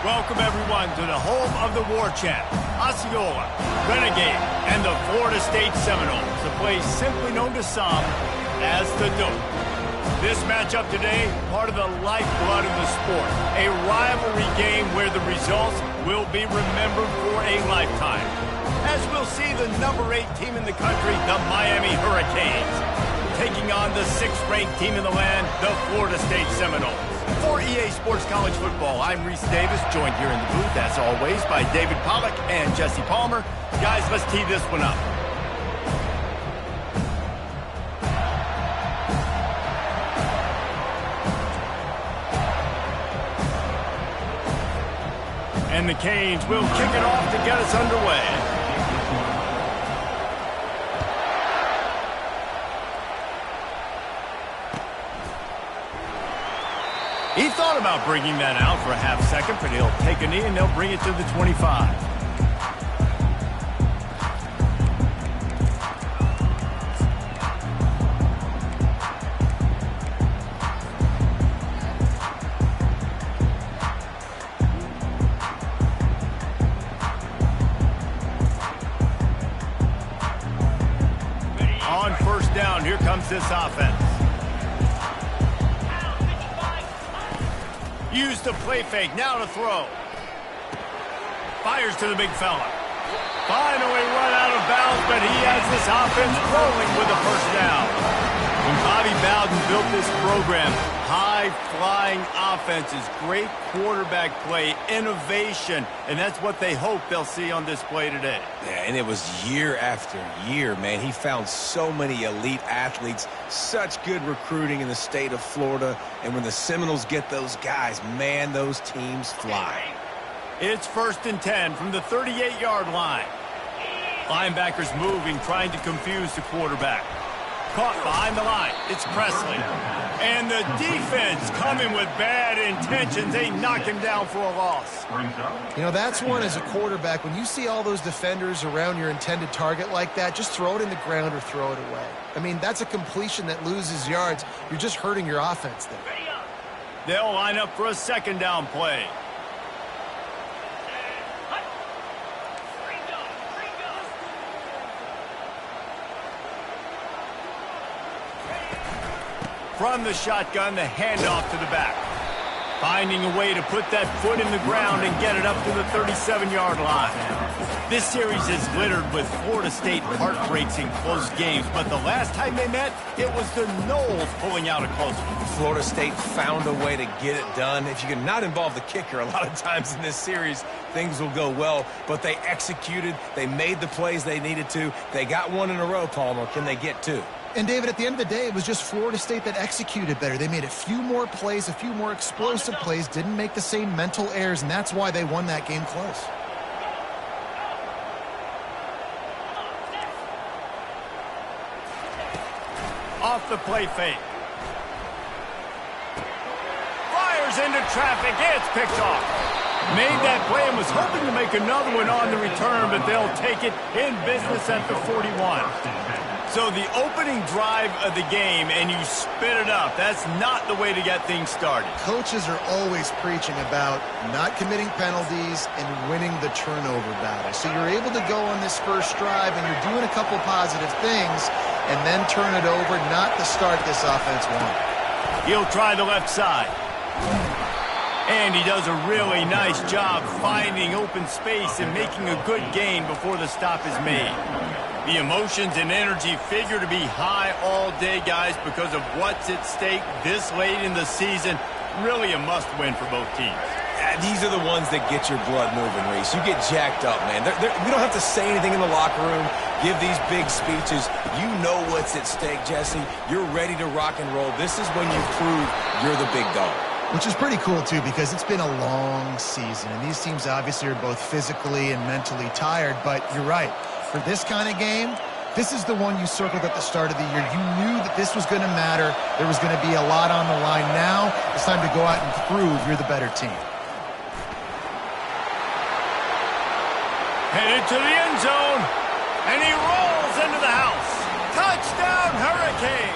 Welcome, everyone, to the home of the War Chant, Osceola, Renegade, and the Florida State Seminoles, a place simply known to some as the Dope. This matchup today, part of the lifeblood of the sport, a rivalry game where the results will be remembered for a lifetime. As we'll see the number 8 team in the country, the Miami Hurricanes, taking on the 6th-ranked team in the land, the Florida State Seminoles. For EA Sports College Football, I'm Reese Davis, joined here in the booth, as always, by David Pollack and Jesse Palmer. Guys, let's tee this one up. And the Canes will kick it off to get us underway. He thought about bringing that out for a half second, but he'll take a knee and they'll bring it to the 25. On first down, here comes this offense. Use the play fake, now to throw. Fires to the big fella. Finally run out of bounds, but he has this offense rolling with a first down. When Bobby Bowden built this program, high-flying offenses, great quarterback play, innovation, and that's what they hope they'll see on display today. Yeah, and it was year after year, man. He found so many elite athletes, such good recruiting in the state of Florida, and when the Seminoles get those guys, man, those teams fly. It's 1st and 10 from the 38-yard line. Linebackers moving, trying to confuse the quarterback. Caught behind the line. It's Presley. And the defense coming with bad intentions. They knock him down for a loss. You know, that's one as a quarterback. When you see all those defenders around your intended target like that, just throw it in the ground or throw it away. I mean, that's a completion that loses yards. You're just hurting your offense there. They'll line up for a 2nd down play. From the shotgun, the handoff to the back. Finding a way to put that foot in the ground and get it up to the 37-yard line. This series is littered with Florida State heartbreaks in close games, but the last time they met, it was the Noles pulling out a close one. Florida State found a way to get it done. If you can not involve the kicker a lot of times in this series, things will go well, but they executed. They made the plays they needed to. They got one in a row, Palmer. Can they get 2? And, David, at the end of the day, it was just Florida State that executed better. They made a few more plays, a few more explosive plays, didn't make the same mental errors, and that's why they won that game close. Off the play fake. Fires into traffic. It's picked off. Made that play and was hoping to make another one on the return, but they'll take it in business at the 41. So the opening drive of the game, and you spit it up. That's not the way to get things started. Coaches are always preaching about not committing penalties and winning the turnover battle. So you're able to go on this first drive, and you're doing a couple positive things, and then turn it over, not the start this offense wanted. He'll try the left side. And he does a really nice job finding open space and making a good gain before the stop is made. The emotions and energy figure to be high all day, guys, because of what's at stake this late in the season. Really a must-win for both teams. These are the ones that get your blood moving, Reese. You get jacked up, man. We don't have to say anything in the locker room, give these big speeches. You know what's at stake, Jesse. You're ready to rock and roll. This is when you prove you're the big dog. Which is pretty cool, too, because it's been a long season, and these teams obviously are both physically and mentally tired, but you're right. For this kind of game, this is the one you circled at the start of the year. You knew that this was going to matter. There was going to be a lot on the line. Now it's time to go out and prove you're the better team. Headed to the end zone, and he rolls into the house. Touchdown, Hurricane!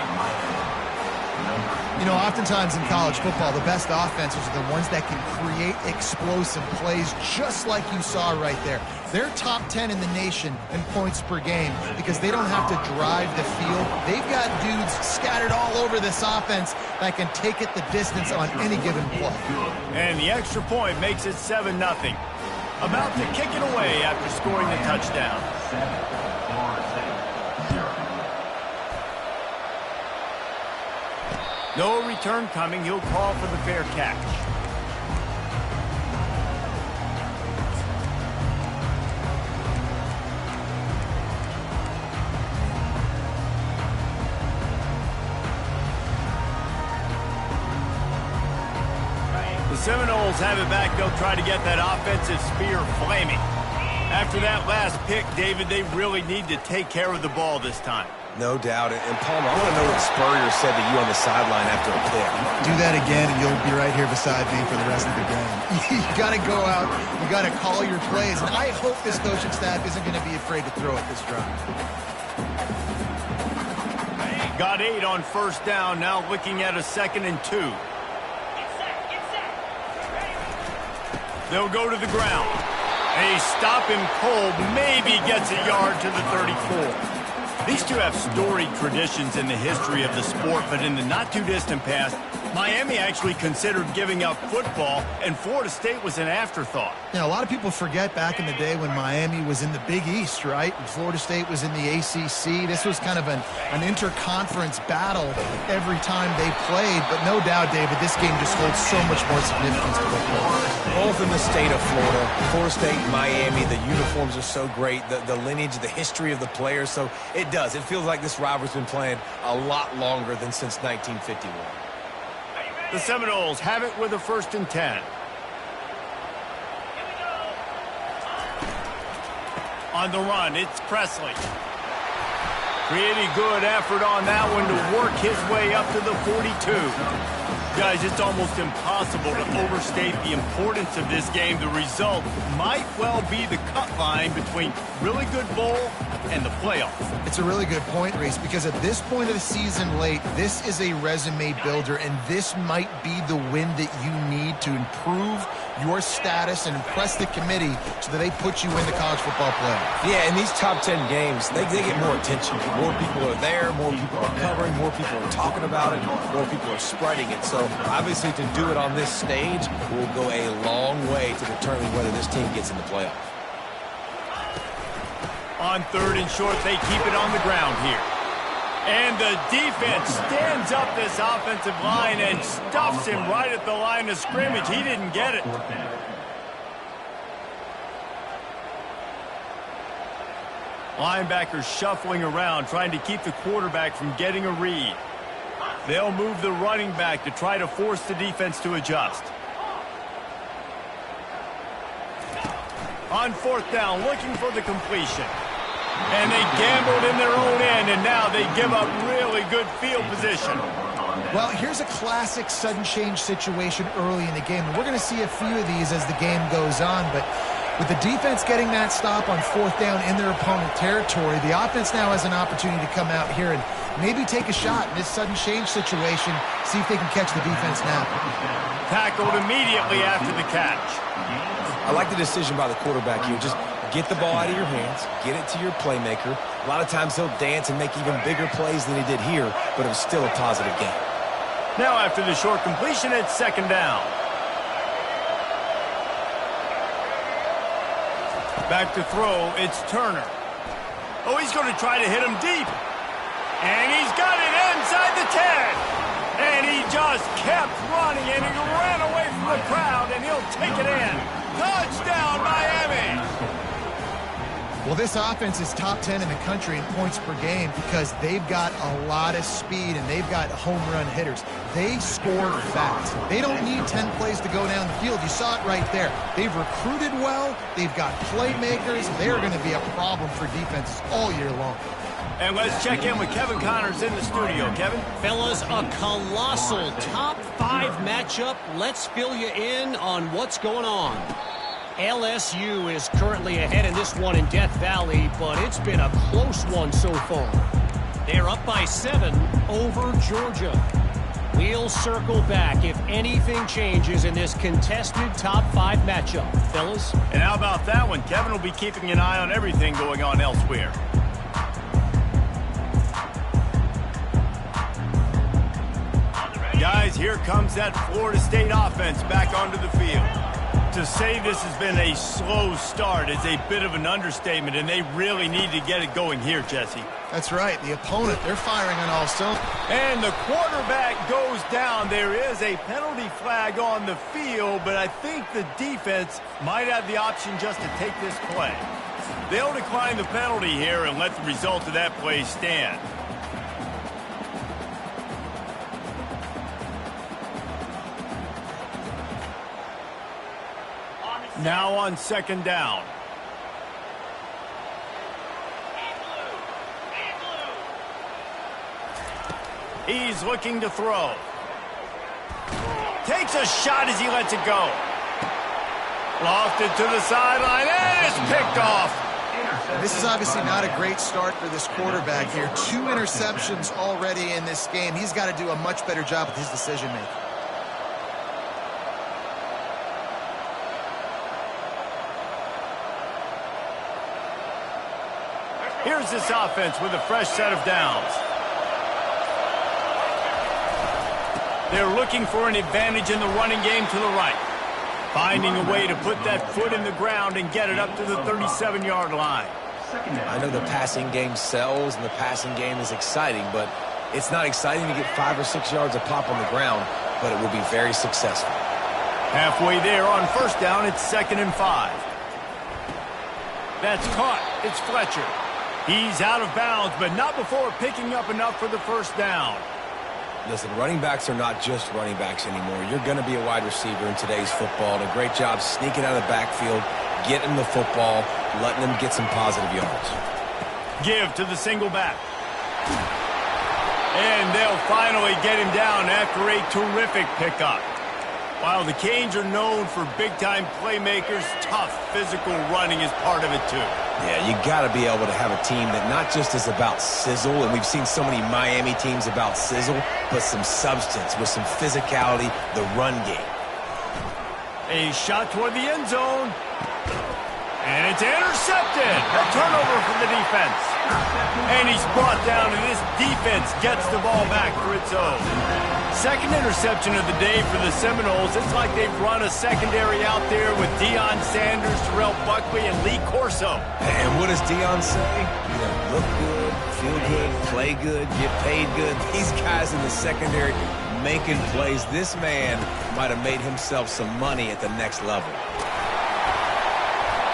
You know, oftentimes in college football, the best offenses are the ones that can create explosive plays, just like you saw right there. They're top 10 in the nation in points per game because they don't have to drive the field. They've got dudes scattered all over this offense that can take it the distance on any given play. And the extra point makes it 7-0. About to kick it away after scoring the touchdown. No return coming. He'll call for the fair catch. The Seminoles have it back. They'll try to get that offensive spear flaming. After that last pick, David, they really need to take care of the ball this time. No doubt. And Palmer, I want to know what Spurrier said to you on the sideline after a pick. Do that again, and you'll be right here beside me for the rest of the game. You got to go out. You got to call your plays. And I hope this coaching staff isn't going to be afraid to throw it this drive. Got 8 on first down. Now looking at a 2nd and 2. They'll go to the ground. They stop him cold. Maybe gets a yard to the 34. These two have storied traditions in the history of the sport, but in the not-too-distant past, Miami actually considered giving up football, and Florida State was an afterthought. Now, a lot of people forget back in the day when Miami was in the Big East, right? And Florida State was in the ACC. This was kind of an interconference battle every time they played, but no doubt, David, this game just holds so much more significance to football. Both in the state of Florida, Florida State and Miami, the uniforms are so great, the lineage, the history of the players, so it does. It feels like this rivalry's been playing a lot longer than since 1951. The Seminoles have it with a 1st and 10. On the run, it's Presley. Pretty good effort on that one to work his way up to the 42. Guys, it's almost impossible to overstate the importance of this game. The result might well be the cut line between really good bowl and the playoffs. It's a really good point, Reese, because at this point of the season late, this is a resume builder, and this might be the win that you need to improve your status and impress the committee so that they put you in the college football playoff. Yeah, in these top 10 games, they get more attention. More people are there, more people are covering, more people are talking about it, more people are spreading it. So obviously to do it on this stage will go a long way to determine whether this team gets in the playoff. On 3rd and short, they keep it on the ground here. And the defense stands up this offensive line and stuffs him right at the line of scrimmage. He didn't get it. Linebackers shuffling around, trying to keep the quarterback from getting a read. They'll move the running back to try to force the defense to adjust. On 4th down, looking for the completion. And they gambled in their own end, and now they give up really good field position. Well, here's a classic sudden change situation early in the game. And we're going to see a few of these as the game goes on, but with the defense getting that stop on 4th down in their opponent territory, the offense now has an opportunity to come out here and maybe take a shot in this sudden change situation, see if they can catch the defense now. Tackled immediately after the catch. I like the decision by the quarterback here. Just get the ball out of your hands, get it to your playmaker. A lot of times he'll dance and make even bigger plays than he did here, but it was still a positive game. Now after the short completion, it's 2nd down. Back to throw, it's Turner. Oh, he's going to try to hit him deep. And he's got it inside the 10. And he just kept running, and he ran away from the crowd, and he'll take it in. Touchdown, Miami! Well, this offense is top 10 in the country in points per game because they've got a lot of speed and they've got home run hitters. They score fast. They don't need 10 plays to go down the field. You saw it right there. They've recruited well. They've got playmakers. They're going to be a problem for defenses all year long. And let's check in with Kevin Connors in the studio. Kevin? Fellas, a colossal top 5 matchup. Let's fill you in on what's going on. LSU is currently ahead in this one in Death Valley, but it's been a close one so far. They're up by 7 over Georgia. We'll circle back if anything changes in this contested top 5 matchup. Fellas? And how about that one? Kevin will be keeping an eye on everything going on elsewhere. Guys, here comes that Florida State offense back onto the field. To say this has been a slow start is a bit of an understatement, and they really need to get it going here, Jesse. That's right. The opponent, they're firing on all cylinders. And the quarterback goes down. There is a penalty flag on the field, but I think the defense might have the option just to take this play. They'll decline the penalty here and let the result of that play stand. Now on second down. He's looking to throw. Takes a shot as he lets it go. Lofted to the sideline, and it's picked off. This is obviously not a great start for this quarterback here. 2 interceptions already in this game. He's got to do a much better job with his decision-making. Here's this offense with a fresh set of downs. They're looking for an advantage in the running game to the right. Finding a way to put that foot in the ground and get it up to the 37-yard line. I know the passing game sells and the passing game is exciting, but it's not exciting to get 5 or 6 yards of pop on the ground, but it will be very successful. Halfway there on first down, it's 2nd and 5. That's caught. It's Fletcher. He's out of bounds, but not before picking up enough for the first down. Listen, running backs are not just running backs anymore. You're going to be a wide receiver in today's football. And a great job sneaking out of the backfield, getting the football, letting them get some positive yards. Give to the single back. And they'll finally get him down after a terrific pickup. While the Canes are known for big-time playmakers, tough physical running is part of it too. Yeah, you got to be able to have a team that not just is about sizzle, and we've seen so many Miami teams about sizzle, but some substance with some physicality, the run game. A shot toward the end zone. And it's intercepted. A turnover from the defense. And he's brought down, and this defense gets the ball back for its own. Second interception of the day for the Seminoles. It's like they've run a secondary out there with Deion Sanders, Terrell Buckley, and Lee Corso. And what does Deion say? You know, look good, feel good, play good, get paid good. These guys in the secondary making plays. This man might have made himself some money at the next level.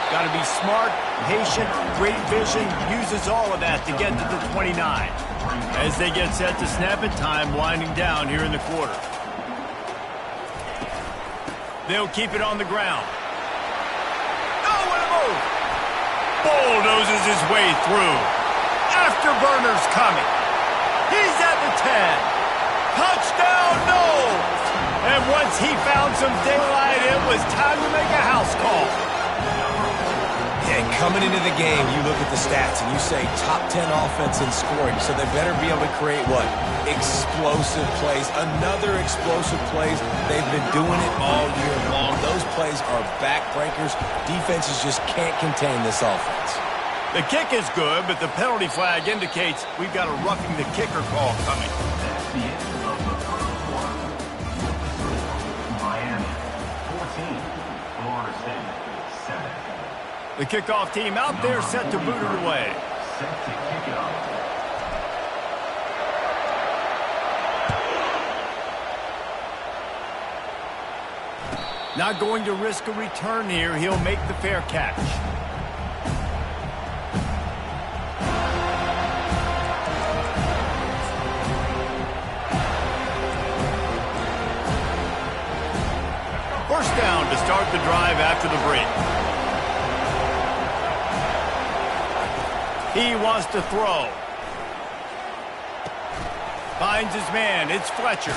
Got to be smart, patient, great vision, uses all of that to get to the 29. As they get set to snap it, time winding down here in the quarter. They'll keep it on the ground. Oh, what a move! Bulldozes his way through. Afterburner's coming. He's at the 10. Touchdown, no! And once he found some daylight, it was time to make a house call. And coming into the game, you look at the stats and you say top 10 offense in scoring, so they better be able to create what? Explosive plays. Another explosive plays. They've been doing it all year long. Those plays are backbreakers. Defenses just can't contain this offense. The kick is good, but the penalty flag indicates we've got a roughing the kicker call coming. That's the end of the first quarter. Miami 14, Florida State 7. The kickoff team out there set to boot it away. Set to kick it off. Not going to risk a return here. He'll make the fair catch. First down to start the drive after the break. He wants to throw. Finds his man. It's Fletcher.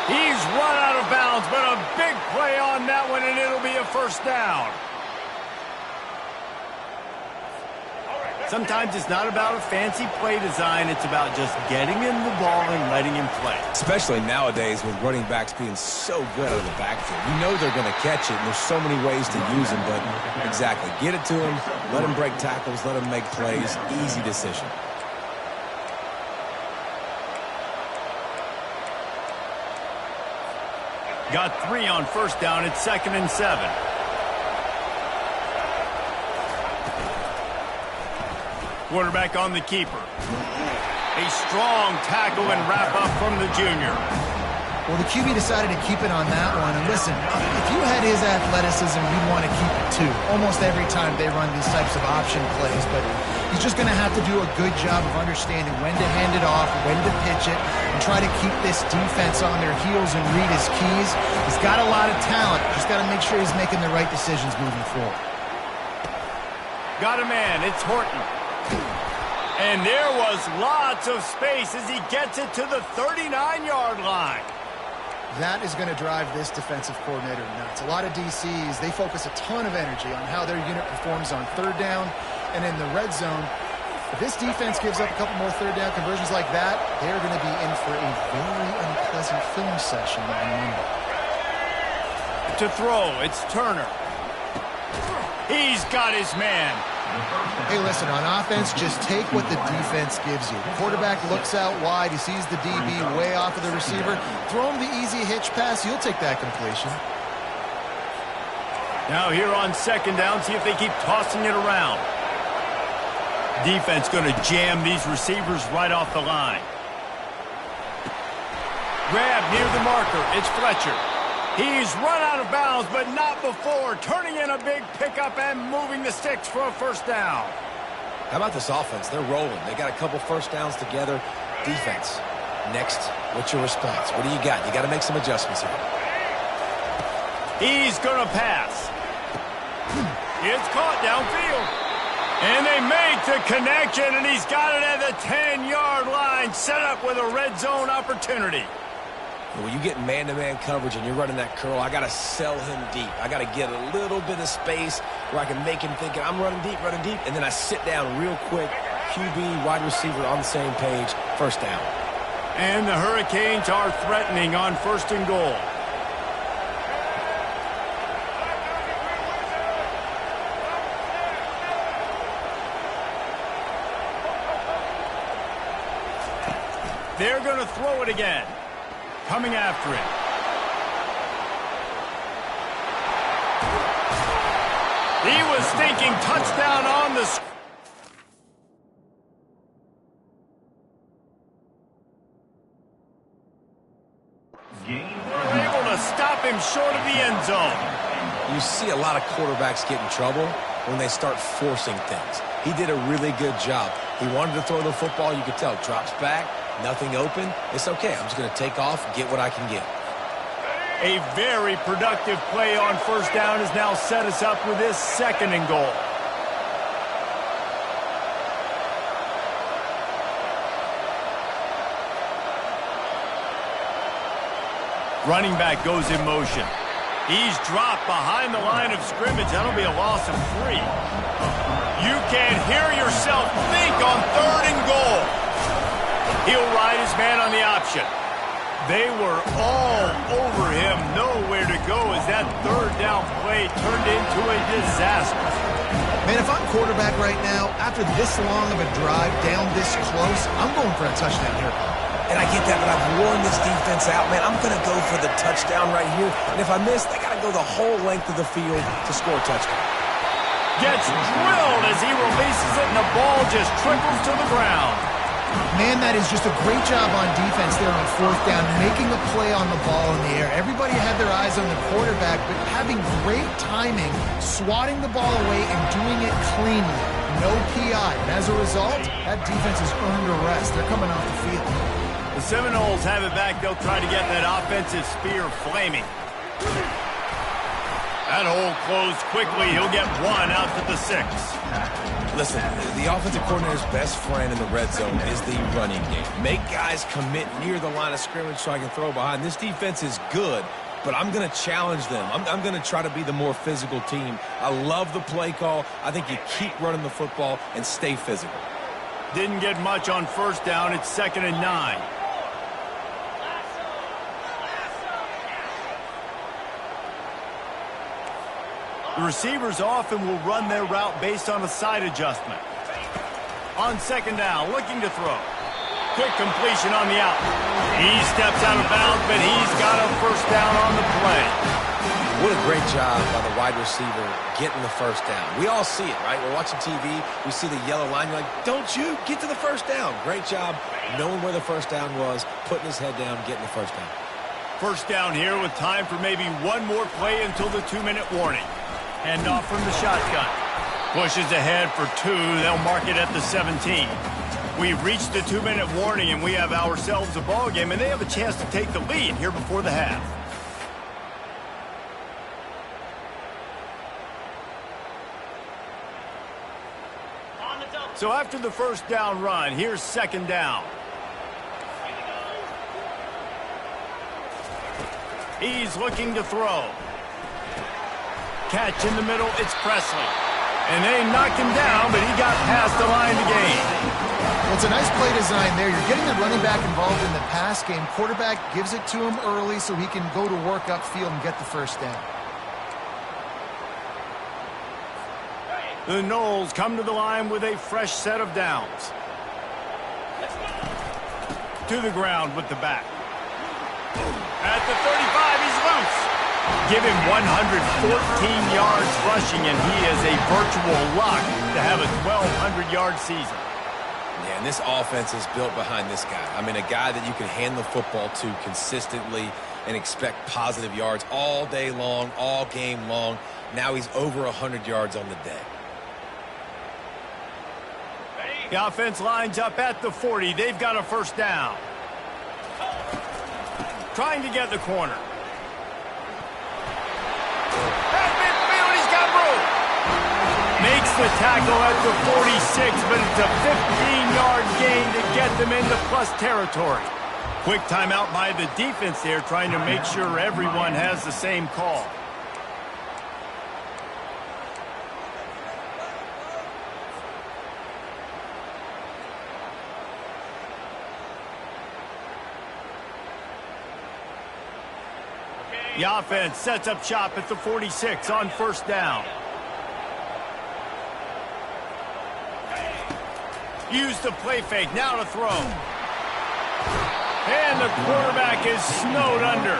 He's run out of bounds, but a big play on that one, and it'll be a first down. Sometimes it's not about a fancy play design. It's about just getting him the ball and letting him play. Especially nowadays with running backs being so good out of the backfield. You know they're going to catch it, and there's so many ways to use them. But exactly, get it to him, let him break tackles, let him make plays. Easy decision. Got 3 on first down. It's 2nd and 7. Quarterback on the keeper. A strong tackle and wrap up from the junior. Well, the QB decided to keep it on that one. And listen, if you had his athleticism, you'd want to keep it too. Almost every time they run these types of option plays. But he's just going to have to do a good job of understanding when to hand it off, when to pitch it, and try to keep this defense on their heels and read his keys. He's got a lot of talent. Just got to make sure he's making the right decisions moving forward. Got a man. It's Horton. And there was lots of space as he gets it to the 39-yard line. That is going to drive this defensive coordinator nuts. A lot of DCs, they focus a ton of energy on how their unit performs on third down and in the red zone. If this defense gives up a couple more third down conversions like that, they're going to be in for a very unpleasant film session on Monday. To throw, it's Turner. He's got his man. Hey, listen, on offense, just take what the defense gives you. The quarterback looks out wide. He sees the DB way off of the receiver. Throw him the easy hitch pass. You'll take that completion. Now here on 2nd down, see if they keep tossing it around. Defense going to jam these receivers right off the line. Grab near the marker. It's Fletcher. He's run out of bounds, but not before. Turning in a big pickup and moving the sticks for a first down. How about this offense? They're rolling. They got a couple first downs together. Defense. Next, what's your response? What do you got? You got to make some adjustments here. He's going to pass. It's caught downfield. And they make the connection, and he's got it at the 10-yard line, set up with a red zone opportunity. When you get man-to-man coverage and you're running that curl, I got to sell him deep. I got to get a little bit of space where I can make him think I'm running deep, and then I sit down real quick. QB, wide receiver on the same page, first down. And the Hurricanes are threatening on 1st and goal. They're going to throw it again. Coming after it. He was thinking touchdown on the They're able to stop him short of the end zone. You see a lot of quarterbacks get in trouble when they start forcing things. He did a really good job. He wanted to throw the football. You could tell. Drops back. Nothing open. It's okay. I'm just going to take off, get what I can get. A very productive play on first down has now set us up with this 2nd and goal. Running back goes in motion. He's dropped behind the line of scrimmage. That'll be a loss of 3. You can hear yourself think on 3rd and goal. He'll ride his man on the option. They were all over him. Nowhere to go as that 3rd down play turned into a disaster. Man, if I'm quarterback right now, after this long of a drive down this close, I'm going for a touchdown here. And I get that, but I've worn this defense out, man. I'm going to go for the touchdown right here. And if I miss, they got to go the whole length of the field to score a touchdown. Gets drilled as he releases it, and the ball just trickles to the ground. Man, that is just a great job on defense there on 4th down, making a play on the ball in the air. Everybody had their eyes on the quarterback, but having great timing, swatting the ball away and doing it cleanly. No PI. And as a result, that defense has earned a rest. They're coming off the field. The Seminoles have it back. They'll try to get that offensive spear flaming. That hole closed quickly. He'll get 1 out to the 6. Listen, the offensive coordinator's best friend in the red zone is the running game. Make guys commit near the line of scrimmage so I can throw behind. This defense is good but I'm going to challenge them. I'm going to try to be the more physical team. I love the play call. I think you keep running the football and stay physical. Didn't get much on first down. It's 2nd and 9. The receivers often will run their route based on a side adjustment. On 2nd down, looking to throw. Quick completion on the out. He steps out of bounds, but he's got a first down on the play. What a great job by the wide receiver getting the first down. We all see it, right? We're watching TV. We see the yellow line. You're like, don't you get to the first down. Great job knowing where the first down was, putting his head down, getting the first down. First down here with time for maybe one more play until the 2-minute warning. Handoff from the shotgun. Pushes ahead for 2. They'll mark it at the 17. We've reached the 2-minute warning, and we have ourselves a ball game, and they have a chance to take the lead here before the half. So after the first down run, here's 2nd down. He's looking to throw. Catch in the middle, it's Presley. And they knocked him down, but he got past the line to gain. Well, it's a nice play design there. You're getting the running back involved in the pass game. Quarterback gives it to him early so he can go to work upfield and get the first down. The Noles come to the line with a fresh set of downs. To the ground with the back. At the 35, he's loose. Give him 114 yards rushing, and he is a virtual lock to have a 1,200-yard season. Yeah, and this offense is built behind this guy. I mean, a guy that you can hand the football to consistently and expect positive yards all day long, all game long. Now he's over 100 yards on the day. The offense lines up at the 40. They've got a first down. Trying to get the corner. At midfield, he's got room. Makes the tackle at the 46, but it's a 15-yard gain to get them into plus territory. Quick timeout by the defense there, trying to make sure everyone has the same call. The offense sets up shop at the 46 on first down. Use the play fake, now to throw. And the quarterback is snowed under.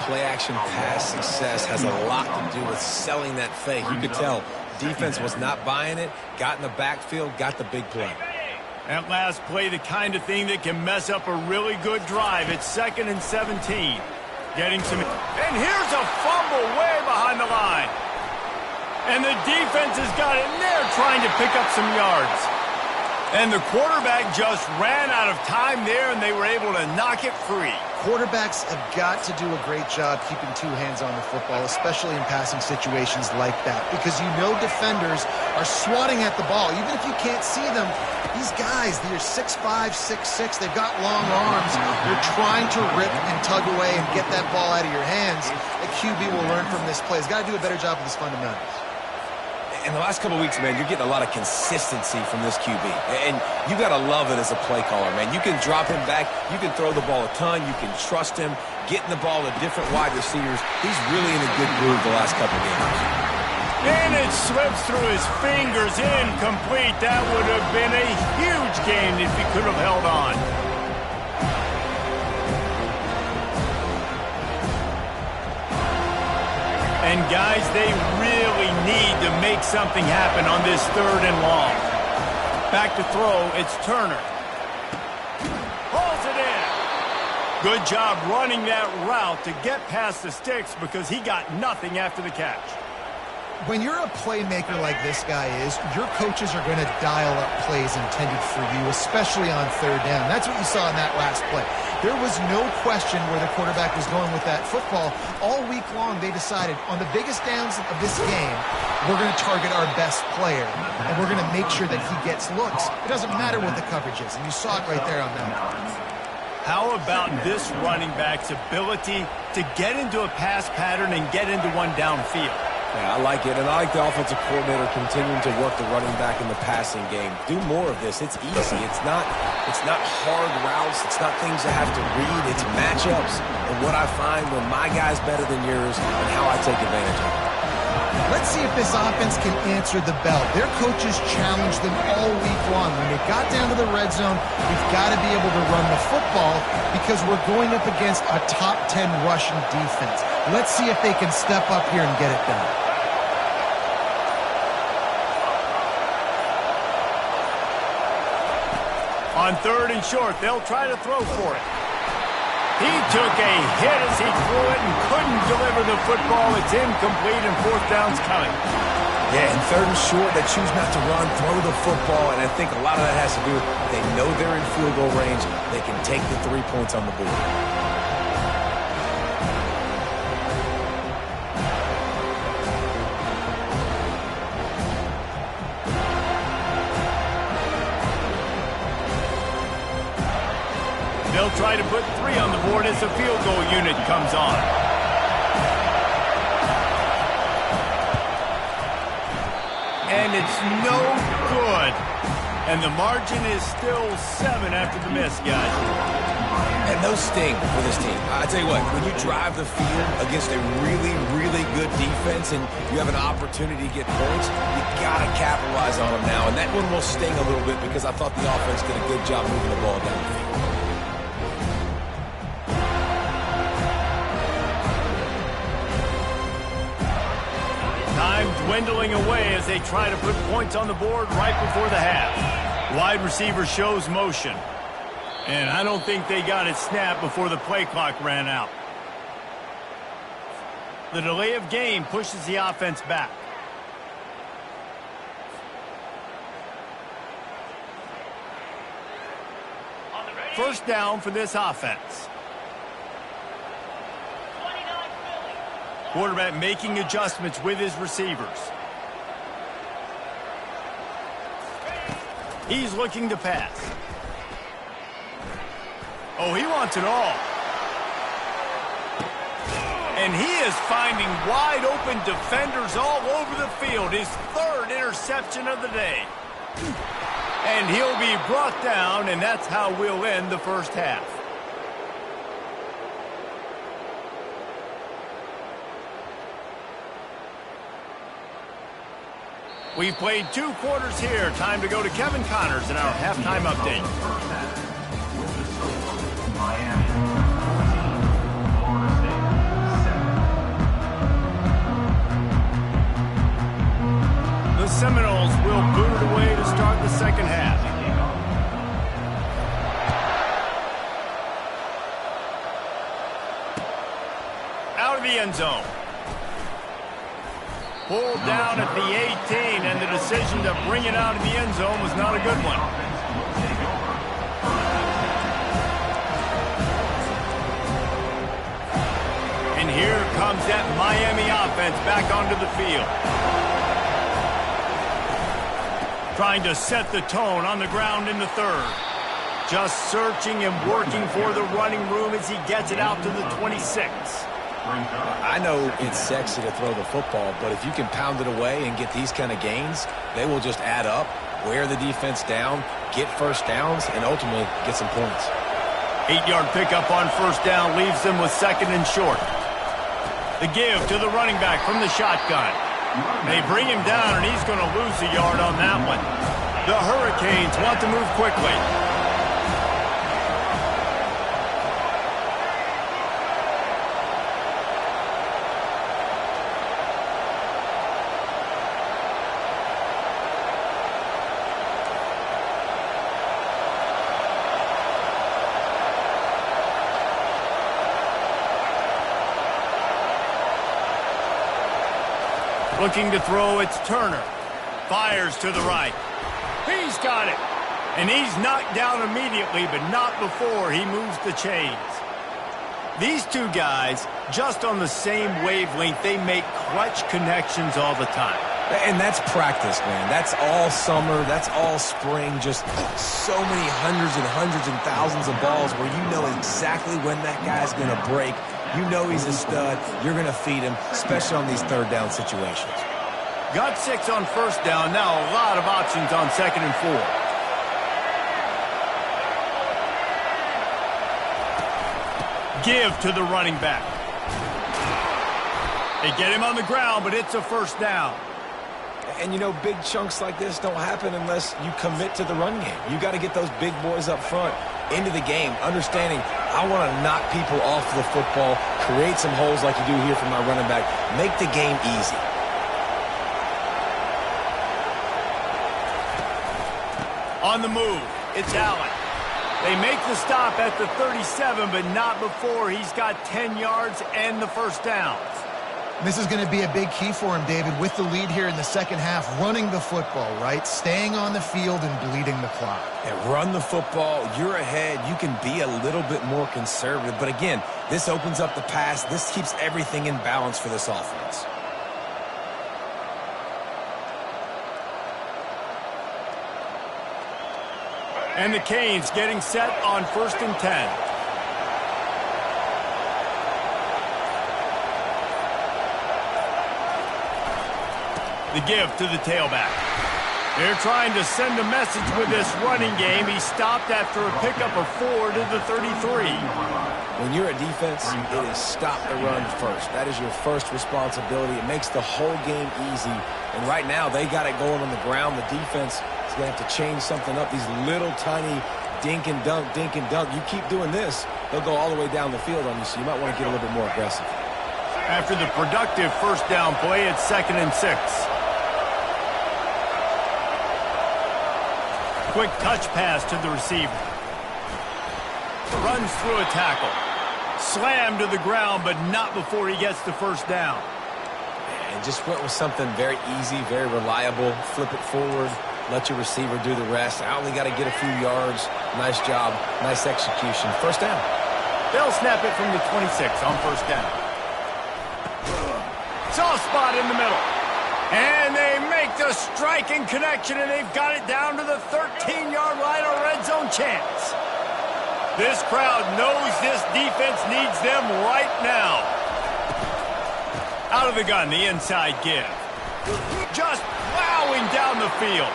Play-action pass success has a lot to do with selling that fake. You could tell defense was not buying it, got in the backfield, got the big play. That last play, the kind of thing that can mess up a really good drive. It's 2nd and 17. Getting some, and here's a fumble way behind the line. And the defense has got it in there trying to pick up some yards. And the quarterback just ran out of time there, and they were able to knock it free. Quarterbacks have got to do a great job keeping 2 hands on the football, especially in passing situations like that, because you know defenders are swatting at the ball. Even if you can't see them, these guys, they're 6'5", 6'6", they've got long arms. They're trying to rip and tug away and get that ball out of your hands. The QB will learn from this play. He's got to do a better job with his fundamentals. In the last couple of weeks, man, you're getting a lot of consistency from this QB. And you got to love it as a play caller, man. You can drop him back. You can throw the ball a ton. You can trust him. Getting the ball to different wide receivers. He's really in a good groove the last couple of games. And it slips through his fingers, incomplete. That would have been a huge gain if he could have held on. And guys, they really need to make something happen on this 3rd and long. Back to throw, it's Turner. Pulls it in. Good job running that route to get past the sticks because he got nothing after the catch. When you're a playmaker like this guy is, your coaches are going to dial up plays intended for you, especially on 3rd down. That's what you saw in that last play. There was no question where the quarterback was going with that football. All week long, they decided on the biggest downs of this game, we're going to target our best player, and we're going to make sure that he gets looks. It doesn't matter what the coverage is, and you saw it right there on that. How about this running back's ability to get into a pass pattern and get into one downfield? Yeah, I like it, and I like the offensive coordinator continuing to work the running back in the passing game. Do more of this. It's easy. It's not hard routes. It's not things you have to read. It's matchups and what I find when my guy's better than yours and how I take advantage of it. Let's see if this offense can answer the bell. Their coaches challenged them all week long. When they got down to the red zone, we've got to be able to run the football because we're going up against a top 10 rushing defense. Let's see if they can step up here and get it done. On 3rd and short, they'll try to throw for it. He took a hit as he threw it and couldn't deliver the football. It's incomplete and 4th down's coming. Yeah, and 3rd and short, they choose not to run, throw the football, and I think a lot of that has to do with they know they're in field goal range. They can take the 3 points on the board. They'll try to put 3 on the board as the field goal unit comes on. And it's no good. And the margin is still 7 after the miss, guys. And those sting for this team. I tell you what, when you drive the field against a really, really good defense and you have an opportunity to get points, you got to capitalize on them now. And that one will sting a little bit because I thought the offense did a good job moving the ball down the field. Dwindling away as they try to put points on the board right before the half. Wide receiver shows motion. And I don't think they got it snapped before the play clock ran out. The delay of game pushes the offense back. First down for this offense. Quarterback making adjustments with his receivers. He's looking to pass. Oh, he wants it all. And he is finding wide open defenders all over the field. His 3rd interception of the day. And he'll be brought down, and that's how we'll end the first half. We've played 2 quarters here. Time to go to Kevin Connors in our halftime update. Miami, 14, Florida State, 7. The Seminoles will boot it away to start the second half. Out of the end zone. Pulled down at the 18, and the decision to bring it out of the end zone was not a good one. And here comes that Miami offense back onto the field. Trying to set the tone on the ground in the 3rd. Just searching and working for the running room as he gets it out to the 26. I know it's sexy to throw the football, but if you can pound it away and get these kind of gains, they will just add up, wear the defense down, get first downs, and ultimately get some points. 8-yard pickup on first down leaves them with 2nd and short. The give to the running back from the shotgun. They bring him down, and he's going to lose a yard on that one. The Hurricanes want to move quickly. Looking to throw, it's Turner. Fires to the right. He's got it. And he's knocked down immediately, but not before he moves the chains. These 2 guys, just on the same wavelength, they make clutch connections all the time. And that's practice, man. That's all summer. That's all spring. Just so many hundreds and thousands of balls where you know exactly when that guy's going to break. You know he's a stud. You're going to feed him, especially on these third down situations. Got 6 on first down. Now a lot of options on 2nd and 4. Give to the running back. They get him on the ground, but it's a first down. And, you know, big chunks like this don't happen unless you commit to the run game. You got to get those big boys up front into the game, understanding I want to knock people off the football, create some holes like you do here for my running back, make the game easy. On the move, it's Allen. They make the stop at the 37, but not before he's got 10 yards and the first down. This is going to be a big key for him, David, with the lead here in the second half, running the football, right? Staying on the field and bleeding the clock. And run the football, you're ahead, you can be a little bit more conservative. But again, this opens up the pass. This keeps everything in balance for this offense. And the Canes getting set on 1st and 10. The give to the tailback. They're trying to send a message with this running game. He stopped after a pickup of 4 to the 33. When you're a defense, it is stop the run first. That is your first responsibility. It makes the whole game easy. And right now, they got it going on the ground. The defense is going to have to change something up. These little tiny dink and dunk, dink and dunk. You keep doing this, they'll go all the way down the field on you, so you might want to get a little bit more aggressive. After the productive first down play, it's 2nd and 6. Quick touch pass to the receiver. Runs through a tackle. Slammed to the ground, but not before he gets the first down. And just went with something very easy, very reliable. Flip it forward. Let your receiver do the rest. I only got to get a few yards. Nice job. Nice execution. First down. They'll snap it from the 26 on first down. Soft spot in the middle. And they make the striking connection, and they've got it down to the 13-yard line, a red zone chance. This crowd knows this defense needs them right now. Out of the gun, the inside give. Just plowing down the field.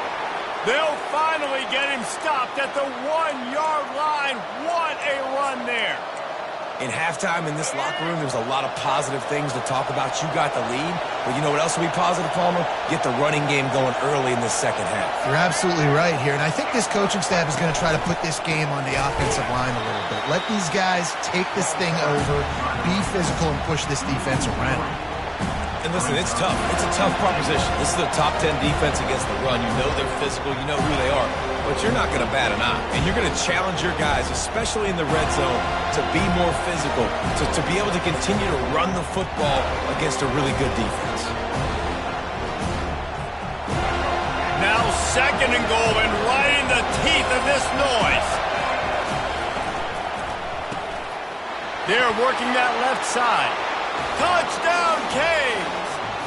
They'll finally get him stopped at the 1-yard line. What a run there. In halftime in this locker room, there's a lot of positive things to talk about. You got the lead, but you know what else will be positive, Palmer? Get the running game going early in this second half. You're absolutely right here, and I think this coaching staff is going to try to put this game on the offensive line a little bit. Let these guys take this thing over, be physical, and push this defense around. And listen, it's tough. It's a tough proposition. This is a top 10 defense against the run. You know they're physical. You know who they are. But you're not going to bat an eye. And you're going to challenge your guys, especially in the red zone, to be more physical, to be able to continue to run the football against a really good defense. Now 2nd and goal, and right in the teeth of this noise. They're working that left side. Touchdown, Canes!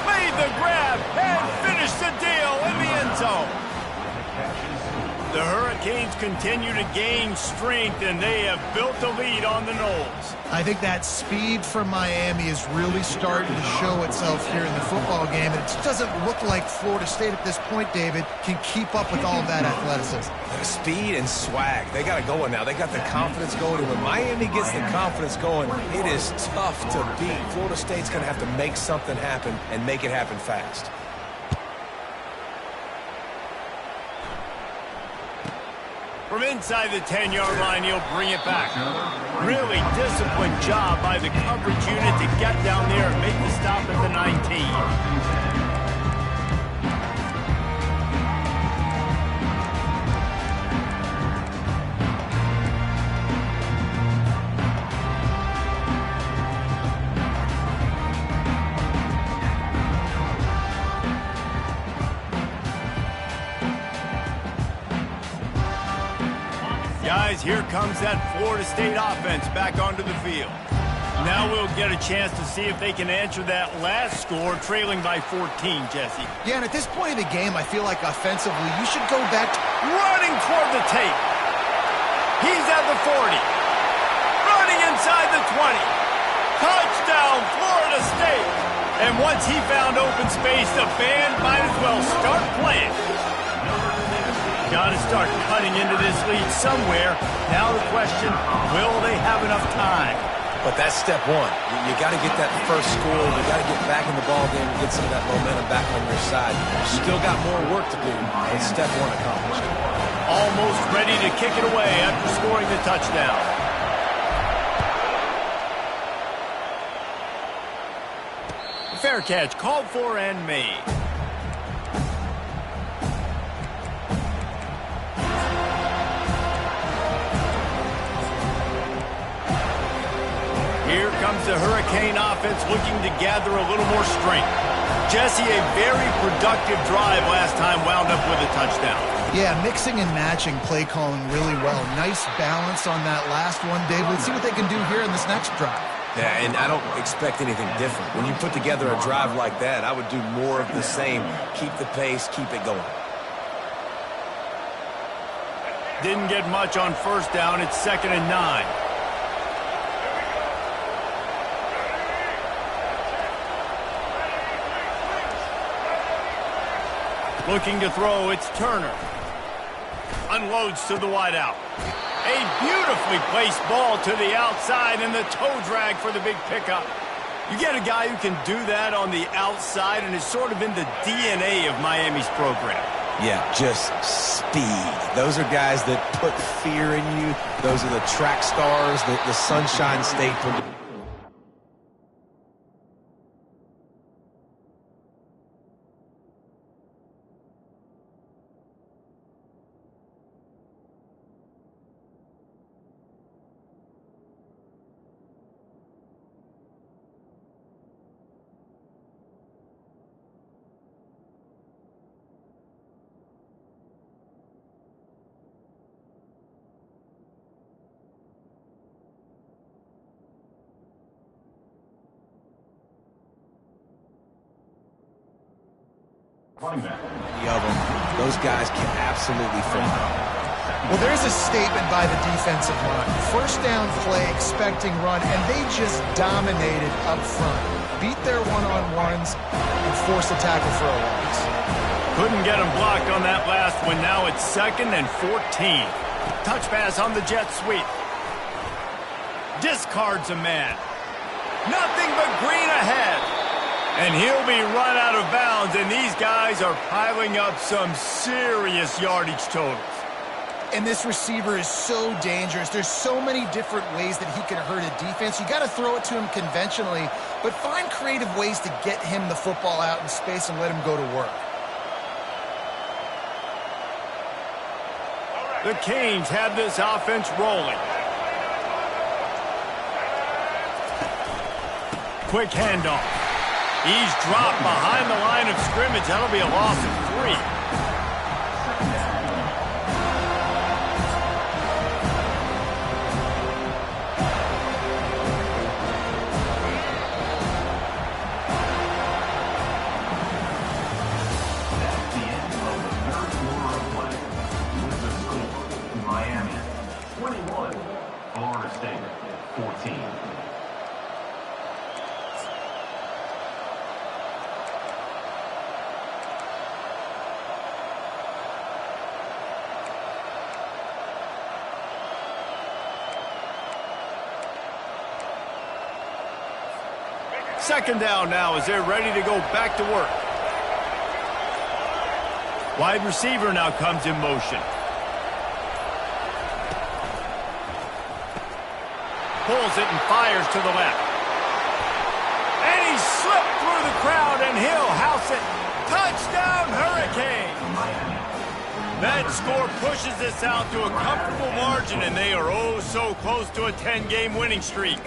Made the grab and finished the deal in the end zone. The Hurricanes continue to gain strength, and they have built a lead on the Noles. I think that speed from Miami is really starting to show itself here in the football game. And it doesn't look like Florida State at this point, David, can keep up with all of that athleticism. Speed and swag. They got it going now. They got the confidence going. And when Miami gets the confidence going, it is tough to beat. Florida State's going to have to make something happen and make it happen fast. From inside the 10-yard line, he'll bring it back. Really disciplined job by the coverage unit to get down there and make the stop at the 19. Guys, here comes that Florida State offense back onto the field. Now we'll get a chance to see if they can answer that last score, trailing by 14, Jesse. Yeah, and at this point of the game, I feel like offensively, you should go back to Running toward the tape. He's at the 40. Running inside the 20. Touchdown, Florida State. And once he found open space, the band might as well start playing. Got to start cutting into this lead somewhere. Now the question, will they have enough time? But that's step one. You got to get that first score. You got to get back in the ball game and get some of that momentum back on your side. Still got more work to do, but step one accomplished. Almost ready to kick it away after scoring the touchdown. Fair catch called for and made. Here comes the Hurricane offense looking to gather a little more strength. Jesse, a very productive drive last time wound up with a touchdown. Yeah, mixing and matching play calling really well. Nice balance on that last one, David. Let's see what they can do here in this next drive. Yeah, and I don't expect anything different. When you put together a drive like that, I would do more of the same. Keep the pace, keep it going. Didn't get much on first down. It's 2nd and 9. Looking to throw, it's Turner. Unloads to the wideout. A beautifully placed ball to the outside and the toe drag for the big pickup. You get a guy who can do that on the outside and is sort of in the DNA of Miami's program. Yeah, just speed. Those are guys that put fear in you. Those are the track stars, the Sunshine State. Running back. Of them. Those guys can absolutely fly. Well, there's a statement by the defensive line. First down play, expecting run, and they just dominated up front. Beat their one-on-ones and forced a tackle for a loss. Couldn't get him blocked on that last one. Now it's 2nd and 14. Touch pass on the jet sweep. Discards a man. Nothing but green ahead. And he'll be run out of bounds, and these guys are piling up some serious yardage totals. And this receiver is so dangerous. There's so many different ways that he can hurt a defense. You got to throw it to him conventionally, but find creative ways to get him the football out in space and let him go to work. The Canes have this offense rolling. Quick handoff. He's dropped behind the line of scrimmage. That'll be a loss of 3. That's the end of the third quarter of play. With the score, Miami 21, Florida State 14. Second down now as they're ready to go back to work. Wide receiver now comes in motion. Pulls it and fires to the left. And he slipped through the crowd and he'll house it. Touchdown, Hurricane! That score pushes this out to a comfortable margin, and they are oh so close to a 10-game winning streak.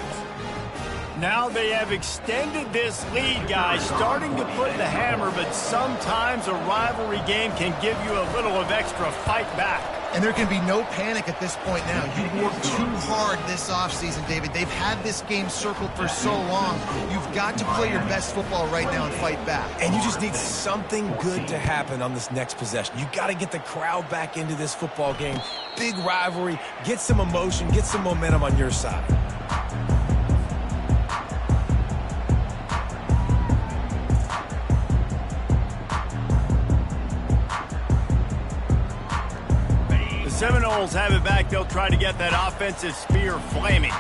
Now they have extended this lead, guys, starting to put the hammer, but sometimes a rivalry game can give you a little of extra fight back. And there can be no panic at this point now. You worked too hard this offseason, David. They've had this game circled for so long. You've got to play your best football right now and fight back. And you just need something good to happen on this next possession. You got to get the crowd back into this football game. Big rivalry. Get some emotion. Get some momentum on your side. Seminoles have it back. They'll try to get that offensive spear flaming.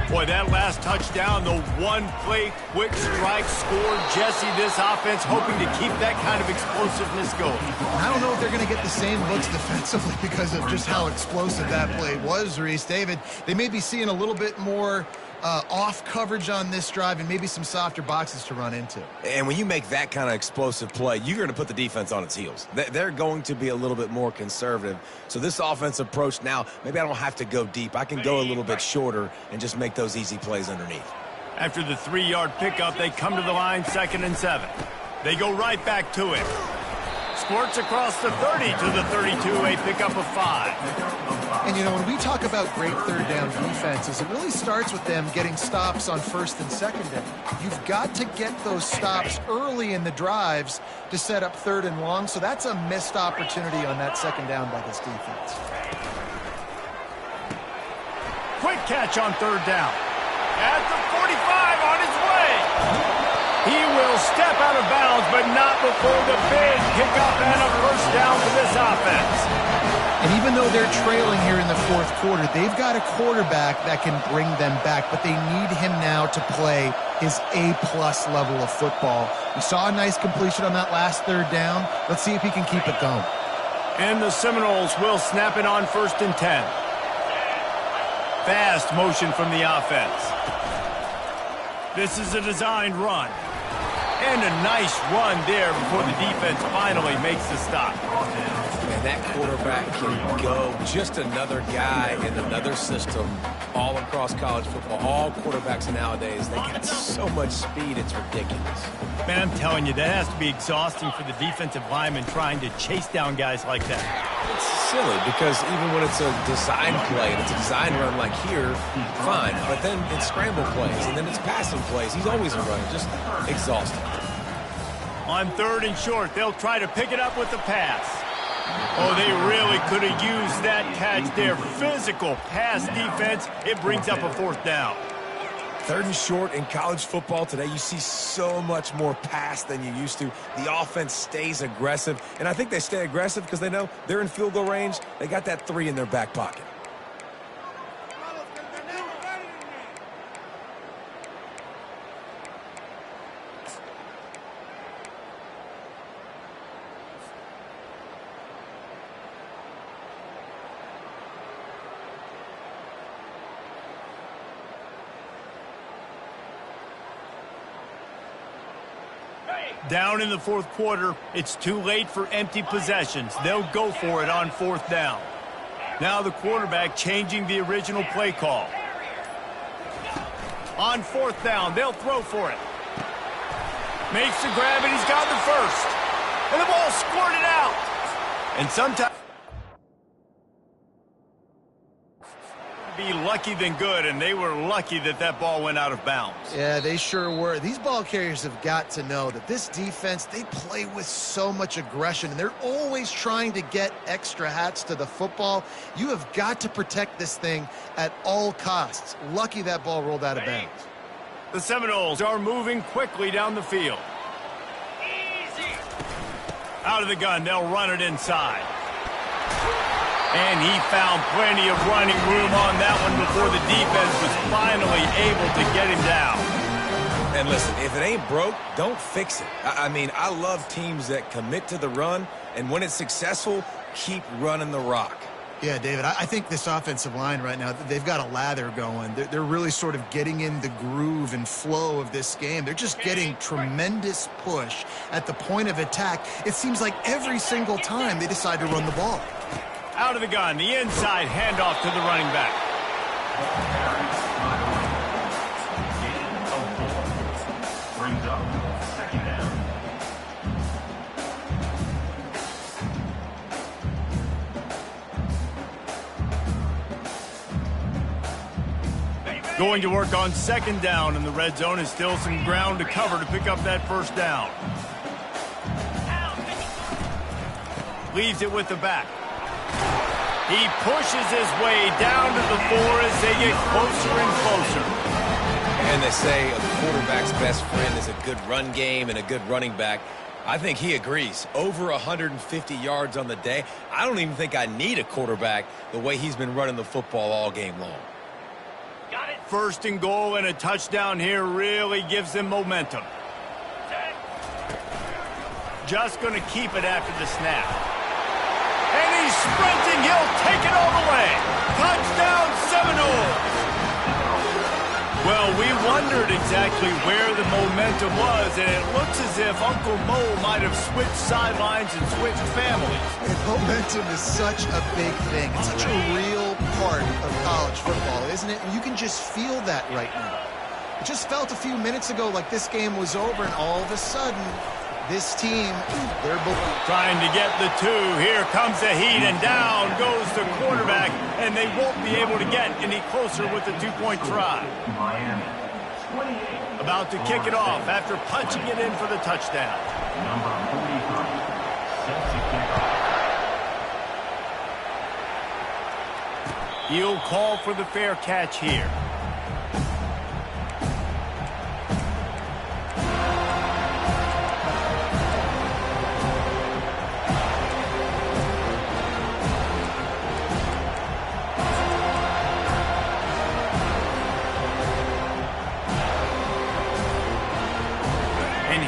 Boy, that last touchdown, the one-play quick strike score. Jesse, this offense hoping to keep that kind of explosiveness going. I don't know if they're going to get the same looks defensively because of just how explosive that play was, Reese. David, they may be seeing a little bit more off coverage on this drive and maybe some softer boxes to run into. And when you make that kind of explosive play, you're going to put the defense on its heels. They're going to be a little bit more conservative. So this offense approach now, maybe I don't have to go deep. I can go a little bit shorter and just make those easy plays underneath. After the 3-yard pickup, they come to the line 2nd and 7. They go right back to it. Squirts across the 30 to the 32, a pickup of 5. And, you know, when we talk about great third down defenses, it really starts with them getting stops on 1st and 2nd down. You've got to get those stops early in the drives to set up 3rd and long, so that's a missed opportunity on that 2nd down by this defense. Quick catch on 3rd down. At the 45 on his way. He will step out of bounds, but not before the big kickoff and a 1st down for this offense. And even though they're trailing here in the 4th quarter, they've got a quarterback that can bring them back, but they need him now to play his A-plus level of football. We saw a nice completion on that last 3rd down. Let's see if he can keep it going. And the Seminoles will snap it on 1st and 10. Fast motion from the offense. This is a designed run. And a nice run there before the defense finally makes the stop. And that quarterback can go. Just another guy in another system all across college football. All quarterbacks nowadays, they got so much speed, it's ridiculous. Man, I'm telling you, that has to be exhausting for the defensive lineman trying to chase down guys like that. It's silly because even when it's a design play and it's a design run like here, fine. But then it's scramble plays and then it's passing plays. He's always a runner, just exhausting. On 3rd and short, they'll try to pick it up with the pass. Oh, they really could have used that catch there. Physical pass defense. It brings up a 4th down. 3rd and short in college football today, you see so much more pass than you used to. The offense stays aggressive, and I think they stay aggressive because they know they're in field goal range. They got that 3 in their back pocket. Down in the 4th quarter, it's too late for empty possessions. They'll go for it on 4th down. Now the quarterback changing the original play call. On 4th down, they'll throw for it. Makes the grab, and he's got the 1st. And the ball squirted out. And sometimes be lucky than good, and they were lucky that that ball went out of bounds. Yeah, they sure were. These ball carriers have got to know that this defense, they play with so much aggression, and they're always trying to get extra hats to the football. You have got to protect this thing at all costs. Lucky that ball rolled out of bounds. The Seminoles are moving quickly down the field. Out of the gun, they'll run it inside. And he found plenty of running room on that one before the defense was finally able to get him down. And listen, if it ain't broke, don't fix it. I mean, I love teams that commit to the run, and when it's successful, keep running the rock. Yeah, David, I think this offensive line right now, they've got a lather going. They're really sort of getting in the groove and flow of this game. They're just getting tremendous push at the point of attack. It seems like every single time they decide to run the ball. Out of the gun, the inside handoff to the running back. Brings up 2nd down. Going to work on second down in the red zone, is still some ground to cover to pick up that first down. Leaves it with the back. He pushes his way down to the 4 as they get closer and closer. And they say a quarterback's best friend is a good run game and a good running back. I think he agrees. Over 150 yards on the day. I don't even think I need a quarterback the way he's been running the football all game long. Got it. First and goal, and a touchdown here really gives them momentum. Just going to keep it after the snap. And he's sprinting. He'll take it all the way. Touchdown Seminoles. Well, we wondered exactly where the momentum was, and it looks as if Uncle Mo might have switched sidelines and switched families. And momentum is such a big thing. It's such a real part of college football, isn't it? And you can just feel that right now. It just felt a few minutes ago like this game was over, and all of a sudden, this team, they're trying to get the 2. Here comes the heat, and down goes the quarterback, and they won't be able to get any closer with the 2-point try. Miami, 28. About to kick it off after punching it in for the touchdown. Number 43, set to kick off. He'll call for the fair catch here.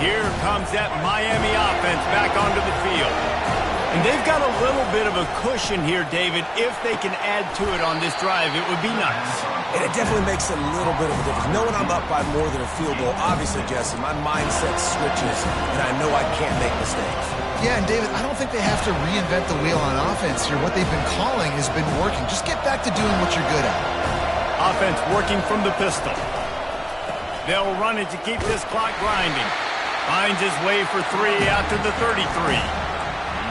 Here comes that Miami offense back onto the field. And they've got a little bit of a cushion here, David. If they can add to it on this drive, it would be nice. And it definitely makes a little bit of a difference. Knowing I'm up by more than a field goal, obviously, Jesse, my mindset switches, and I know I can't make mistakes. Yeah, and David, I don't think they have to reinvent the wheel on offense here. What they've been calling has been working. Just get back to doing what you're good at. Offense working from the pistol. They'll run it to keep this clock grinding. Finds his way for 3 out to the 33.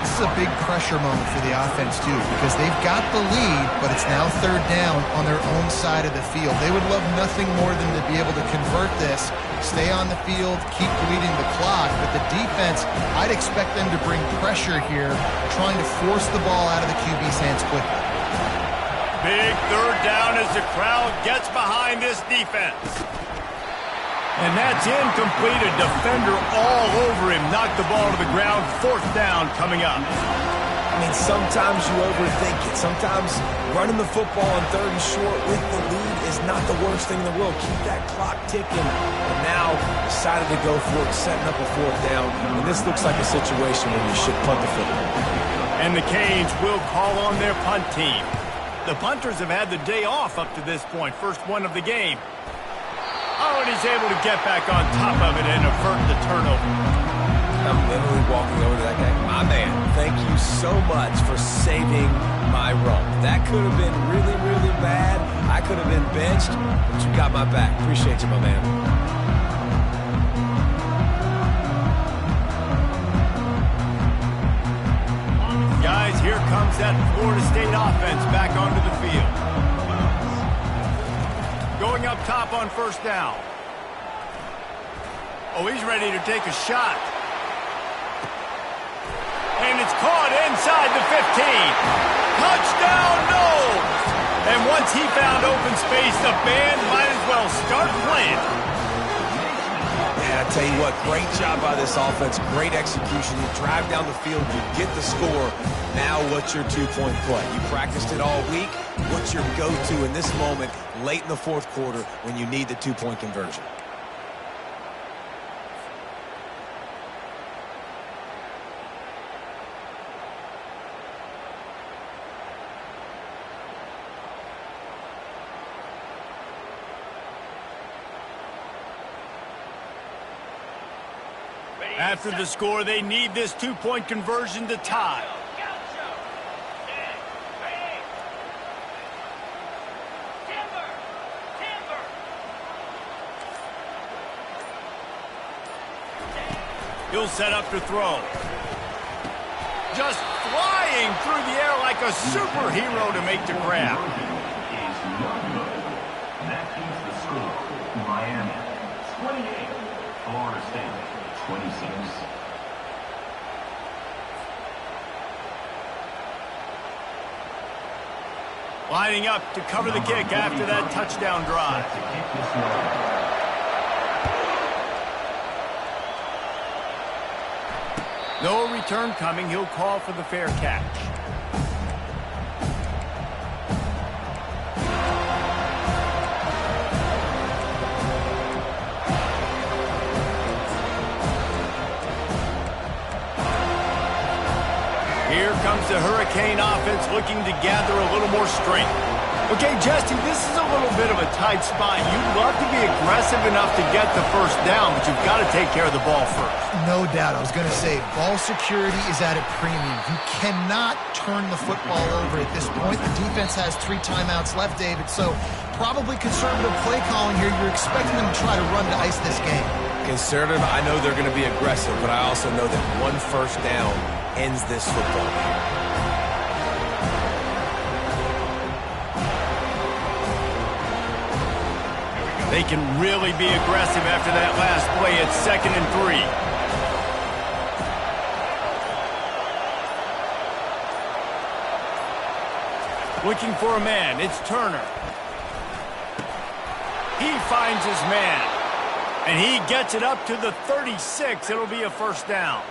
This is a big pressure moment for the offense, too, because they've got the lead, but it's now third down on their own side of the field. They would love nothing more than to be able to convert this, stay on the field, keep bleeding the clock. But the defense, I'd expect them to bring pressure here, trying to force the ball out of the QB's hands quickly. Big third down as the crowd gets behind this defense. And that's incomplete. A defender all over him. Knocked the ball to the ground. Fourth down coming up. I mean, sometimes you overthink it. Sometimes running the football on 3rd and short with the lead is not the worst thing in the world. Keep that clock ticking. And now decided to go for it, setting up a 4th down. And this looks like a situation where you should punt the football. And the Canes will call on their punt team. The punters have had the day off up to this point. First one of the game. Oh, and he's able to get back on top of it and avert the turnover. I'm literally walking over to that guy. My man, thank you so much for saving my run. That could have been really, really bad. I could have been benched, but you got my back. Appreciate you, my man. Guys, here comes that Florida State offense back onto the field. Going up top on first down. Oh, he's ready to take a shot. And it's caught inside the 15. Touchdown, Noles! And once he found open space, the band might as well start playing. Yeah, I tell you what, great job by this offense. Great execution. You drive down the field, you get the score. Now what's your 2-point play? You practiced it all week. What's your go-to in this moment late in the 4th quarter when you need the 2-point conversion? After the score, they need this 2-point conversion to tie. He'll set up to throw. Just flying through the air like a superhero to make the grab. Is not good. That keeps the Florida State, 26. Lining up to cover the kick after that touchdown drive. No return coming. He'll call for the fair catch. Here comes the Hurricane offense looking to gather a little more strength. Okay, Jesse, this is a little bit of a tight spot. You'd love to be aggressive enough to get the first down, but you've got to take care of the ball first. No doubt. I was going to say, ball security is at a premium. You cannot turn the football over at this point. The defense has 3 timeouts left, David, so probably conservative play calling here. You're expecting them to try to run to ice this game. Conservative, I know they're going to be aggressive, but I also know that one first down ends this football game. They can really be aggressive after that last play. It's 2nd and 3. Looking for a man. It's Turner. He finds his man. And he gets it up to the 36. It'll be a first down.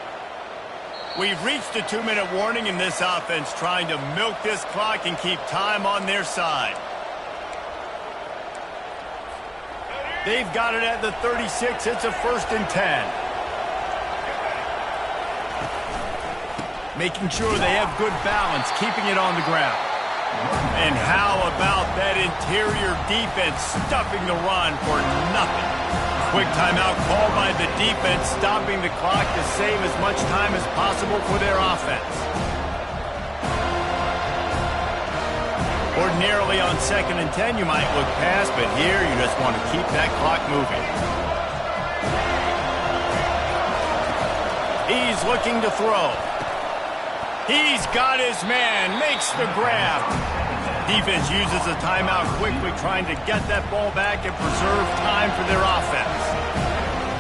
We've reached a 2-minute warning in this offense, trying to milk this clock and keep time on their side. They've got it at the 36. It's a 1st and 10. Making sure they have good balance, keeping it on the ground. And how about that interior defense stuffing the run for nothing? Quick timeout called by the defense, stopping the clock to save as much time as possible for their offense. Ordinarily on 2nd and 10, you might look past, but here you just want to keep that clock moving. He's looking to throw. He's got his man, makes the grab. Defense uses a timeout quickly, trying to get that ball back and preserve time for their offense.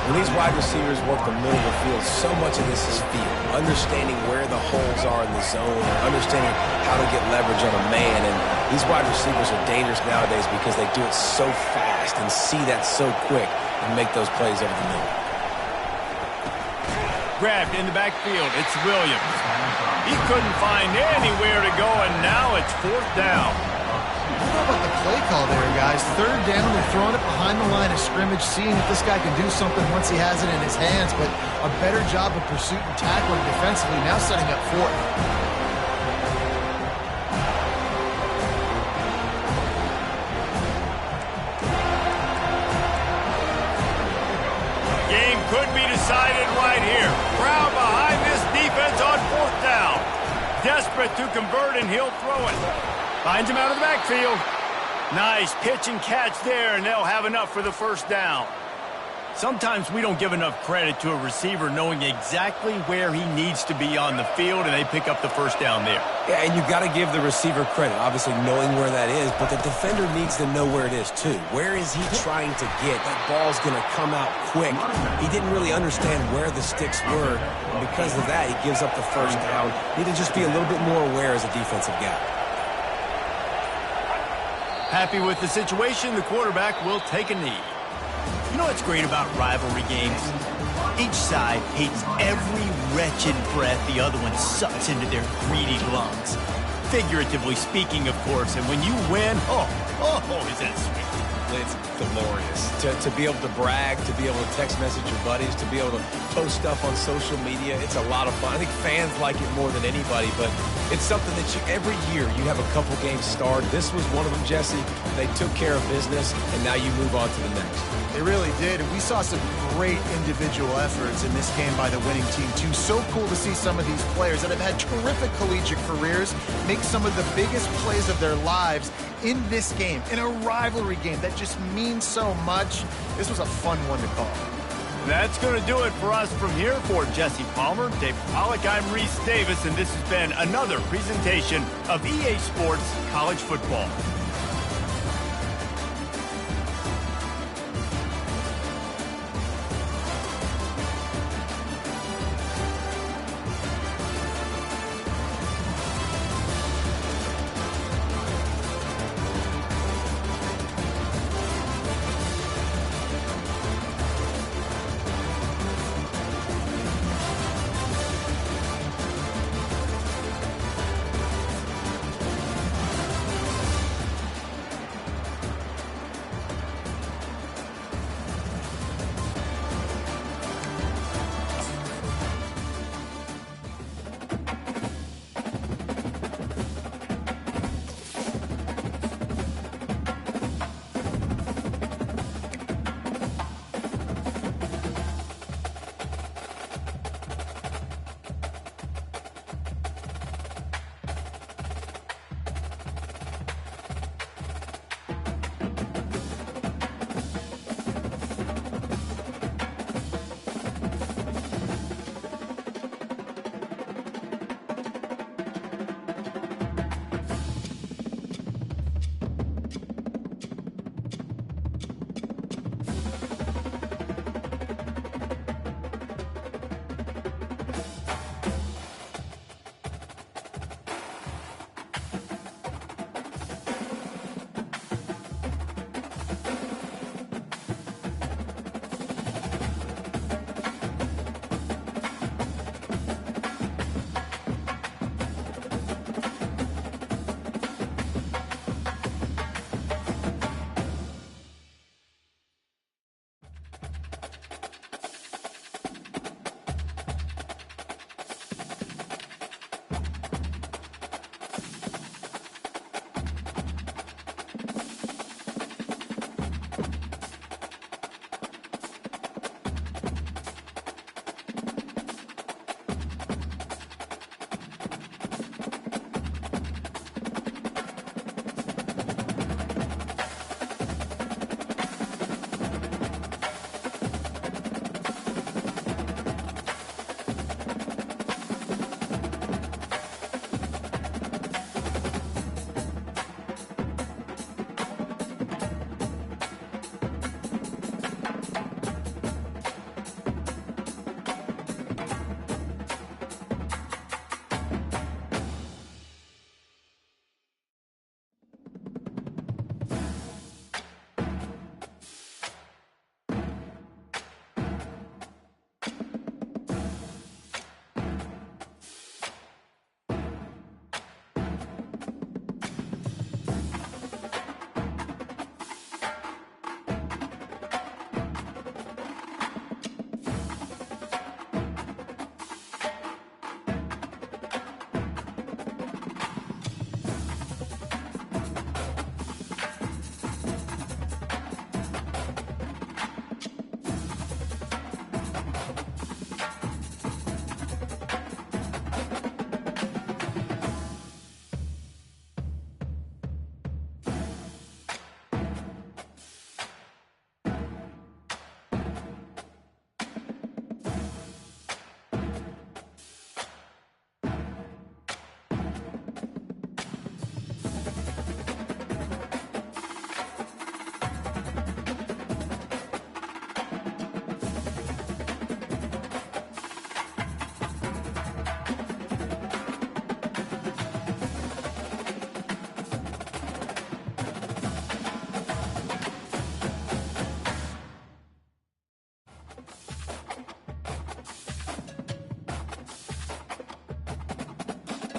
When these wide receivers work the middle of the field, so much of this is feel. Understanding where the holes are in the zone, understanding how to get leverage on a man. And these wide receivers are dangerous nowadays because they do it so fast and see that so quick and make those plays over the middle. Grabbed in the backfield. It's Williams. He couldn't find anywhere to go, and now it's 4th down. How about the play call there, guys? 3rd down, they're throwing it behind the line of scrimmage, seeing if this guy can do something once he has it in his hands, but a better job of pursuit and tackling defensively, now setting up 4th. Game could be decided right here. Crowd behind this defense on 4th down. Desperate to convert, and he'll throw it. Finds him out of the backfield. Nice pitch and catch there, and they'll have enough for the first down. Sometimes we don't give enough credit to a receiver knowing exactly where he needs to be on the field, and they pick up the first down there. Yeah, and you've got to give the receiver credit, obviously knowing where that is, but the defender needs to know where it is too. Where is he trying to get? That ball's going to come out quick. He didn't really understand where the sticks were, and because of that, he gives up the first down. Need to just be a little bit more aware as a defensive guy. Happy with the situation, the quarterback will take a knee. You know what's great about rivalry games? Each side hates every wretched breath the other one sucks into their greedy lungs. Figuratively speaking, of course, and when you win, oh, is that sweet. It's glorious. To be able to brag, to be able to text message your buddies, to be able to post stuff on social media, it's a lot of fun. I think fans like it more than anybody, but it's something that every year you have a couple games starred. This was one of them, Jesse. They took care of business, and now you move on to the next. They really did, and we saw some great individual efforts in this game by the winning team, too. So cool to see some of these players that have had terrific collegiate careers make some of the biggest plays of their lives in this game, in a rivalry game that just means so much. This was a fun one to call. That's going to do it for us from here. For Jesse Palmer, Dave Pollack, I'm Reese Davis, and this has been another presentation of EA Sports College Football.